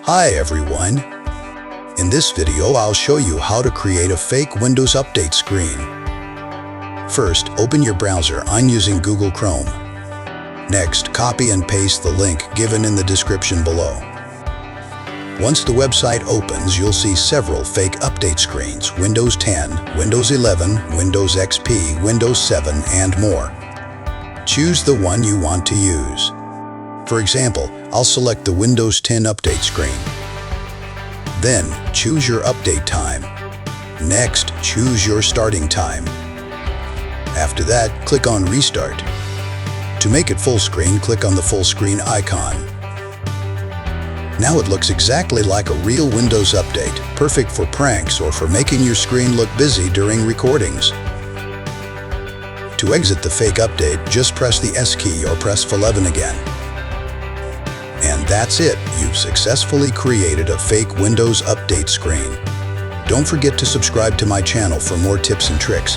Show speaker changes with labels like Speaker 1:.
Speaker 1: Hi everyone! In this video I'll show you how to create a fake Windows Update screen. First, open your browser. I'm using Google Chrome. Next, copy and paste the link given in the description below. Once the website opens, you'll see several fake update screens: Windows 10, Windows 11, Windows XP, Windows 7, and more. Choose the one you want to use. For example, I'll select the Windows 10 update screen. Then, choose your update time. Next, choose your starting time. After that, click on Restart. To make it full screen, click on the full screen icon. Now it looks exactly like a real Windows update, perfect for pranks or for making your screen look busy during recordings. To exit the fake update, just press the S key or press F11 again. And that's it, you've successfully created a fake Windows Update screen. Don't forget to subscribe to my channel for more tips and tricks.